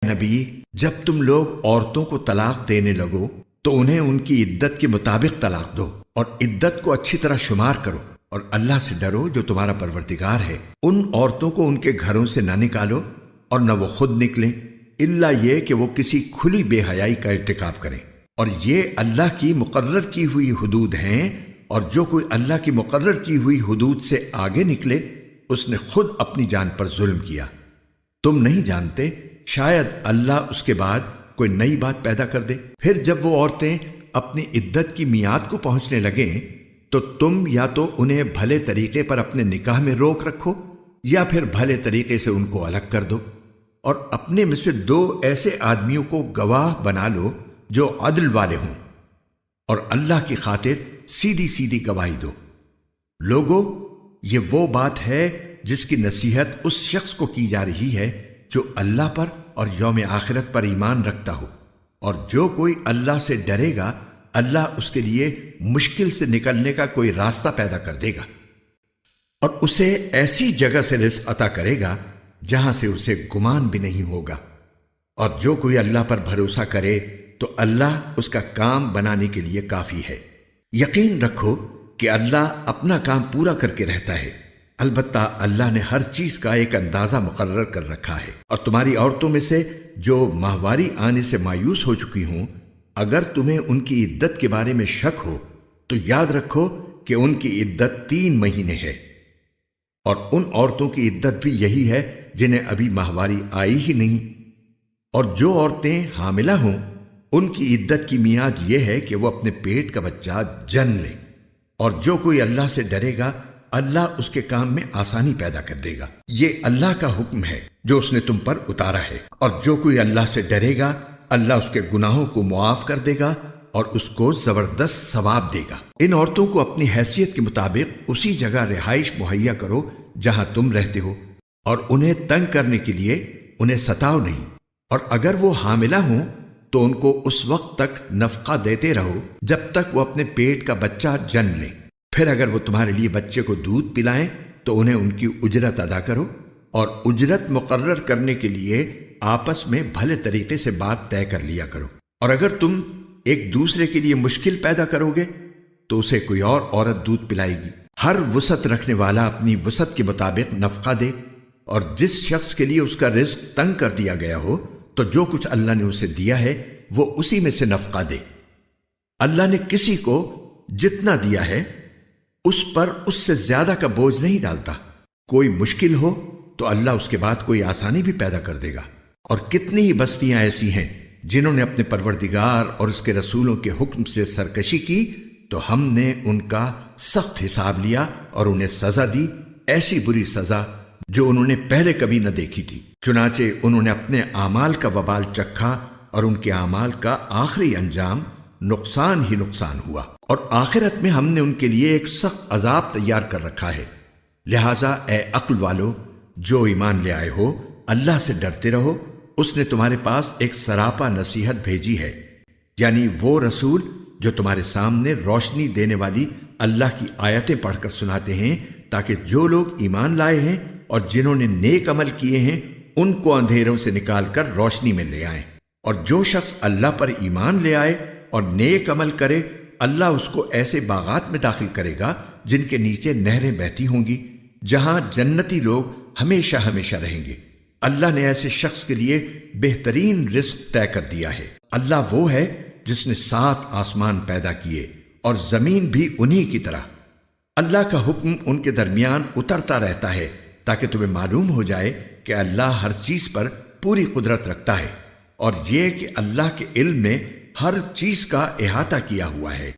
نبی، جب تم لوگ عورتوں کو طلاق دینے لگو تو انہیں ان کی عدت کے مطابق طلاق دو، اور عدت کو اچھی طرح شمار کرو، اور اللہ سے ڈرو جو تمہارا پروردگار ہے۔ ان عورتوں کو ان کے گھروں سے نہ نکالو اور نہ وہ خود نکلیں، الا یہ کہ وہ کسی کھلی بے حیائی کا ارتکاب کریں، اور یہ اللہ کی مقرر کی ہوئی حدود ہیں، اور جو کوئی اللہ کی مقرر کی ہوئی حدود سے آگے نکلے اس نے خود اپنی جان پر ظلم کیا۔ تم نہیں جانتے شاید اللہ اس کے بعد کوئی نئی بات پیدا کر دے۔ پھر جب وہ عورتیں اپنی عدت کی میعاد کو پہنچنے لگیں تو تم یا تو انہیں بھلے طریقے پر اپنے نکاح میں روک رکھو، یا پھر بھلے طریقے سے ان کو الگ کر دو، اور اپنے میں سے 2 ایسے آدمیوں کو گواہ بنا لو جو عدل والے ہوں، اور اللہ کی خاطر سیدھی سیدھی گواہی دو۔ لوگو، یہ وہ بات ہے جس کی نصیحت اس شخص کو کی جا رہی ہے جو اللہ پر اور یوم آخرت پر ایمان رکھتا ہو، اور جو کوئی اللہ سے ڈرے گا اللہ اس کے لیے مشکل سے نکلنے کا کوئی راستہ پیدا کر دے گا، اور اسے ایسی جگہ سے رزق عطا کرے گا جہاں سے اسے گمان بھی نہیں ہوگا۔ اور جو کوئی اللہ پر بھروسہ کرے تو اللہ اس کا کام بنانے کے لیے کافی ہے۔ یقین رکھو کہ اللہ اپنا کام پورا کر کے رہتا ہے، البتہ اللہ نے ہر چیز کا ایک اندازہ مقرر کر رکھا ہے۔ اور تمہاری عورتوں میں سے جو ماہواری آنے سے مایوس ہو چکی ہوں، اگر تمہیں ان کی عدت کے بارے میں شک ہو تو یاد رکھو کہ ان کی عدت 3 مہینے ہے، اور ان عورتوں کی عدت بھی یہی ہے جنہیں ابھی ماہواری آئی ہی نہیں۔ اور جو عورتیں حاملہ ہوں ان کی عدت کی میعاد یہ ہے کہ وہ اپنے پیٹ کا بچہ جن لیں، اور جو کوئی اللہ سے ڈرے گا اللہ اس کے کام میں آسانی پیدا کر دے گا۔ یہ اللہ کا حکم ہے جو اس نے تم پر اتارا ہے، اور جو کوئی اللہ سے ڈرے گا اللہ اس کے گناہوں کو معاف کر دے گا اور اس کو زبردست ثواب دے گا۔ ان عورتوں کو اپنی حیثیت کے مطابق اسی جگہ رہائش مہیا کرو جہاں تم رہتے ہو، اور انہیں تنگ کرنے کے لیے انہیں ستاؤ نہیں، اور اگر وہ حاملہ ہوں تو ان کو اس وقت تک نفقہ دیتے رہو جب تک وہ اپنے پیٹ کا بچہ جن لیں۔ پھر اگر وہ تمہارے لیے بچے کو دودھ پلائیں تو انہیں ان کی اجرت ادا کرو، اور اجرت مقرر کرنے کے لیے آپس میں بھلے طریقے سے بات طے کر لیا کرو۔ اور اگر تم ایک دوسرے کے لیے مشکل پیدا کرو گے تو اسے کوئی اور عورت دودھ پلائے گی۔ ہر وسعت رکھنے والا اپنی وسعت کے مطابق نفقہ دے، اور جس شخص کے لیے اس کا رزق تنگ کر دیا گیا ہو تو جو کچھ اللہ نے اسے دیا ہے وہ اسی میں سے نفقہ دے۔ اللہ نے کسی کو جتنا دیا ہے اس پر اس سے زیادہ کا بوجھ نہیں ڈالتا۔ کوئی مشکل ہو تو اللہ اس کے بعد کوئی آسانی بھی پیدا کر دے گا۔ اور کتنی ہی بستیاں ایسی ہیں جنہوں نے اپنے پروردگار اور اس کے رسولوں کے حکم سے سرکشی کی تو ہم نے ان کا سخت حساب لیا اور انہیں سزا دی، ایسی بری سزا جو انہوں نے پہلے کبھی نہ دیکھی تھی۔ چنانچہ انہوں نے اپنے اعمال کا وبال چکھا، اور ان کے اعمال کا آخری انجام نقصان ہی نقصان ہوا، اور آخرت میں ہم نے ان کے لیے ایک سخت عذاب تیار کر رکھا ہے۔ لہٰذا اے عقل والو جو ایمان لے آئے ہو، اللہ سے ڈرتے رہو۔ اس نے تمہارے پاس ایک سراپا نصیحت بھیجی ہے، یعنی وہ رسول جو تمہارے سامنے روشنی دینے والی اللہ کی آیتیں پڑھ کر سناتے ہیں، تاکہ جو لوگ ایمان لائے ہیں اور جنہوں نے نیک عمل کیے ہیں ان کو اندھیروں سے نکال کر روشنی میں لے آئیں۔ اور جو شخص اللہ پر ایمان لے آئے اور نیک عمل کرے اللہ اس کو ایسے باغات میں داخل کرے گا جن کے نیچے نہریں بہتی ہوں گی، جہاں جنتی لوگ ہمیشہ ہمیشہ رہیں گے۔ اللہ نے ایسے شخص کے لیے بہترین رزق طے کر دیا ہے۔ اللہ وہ ہے جس نے 7 آسمان پیدا کیے اور زمین بھی انہی کی طرح۔ اللہ کا حکم ان کے درمیان اترتا رہتا ہے تاکہ تمہیں معلوم ہو جائے کہ اللہ ہر چیز پر پوری قدرت رکھتا ہے، اور یہ کہ اللہ کے علم میں ہر چیز کا احاطہ کیا ہوا ہے۔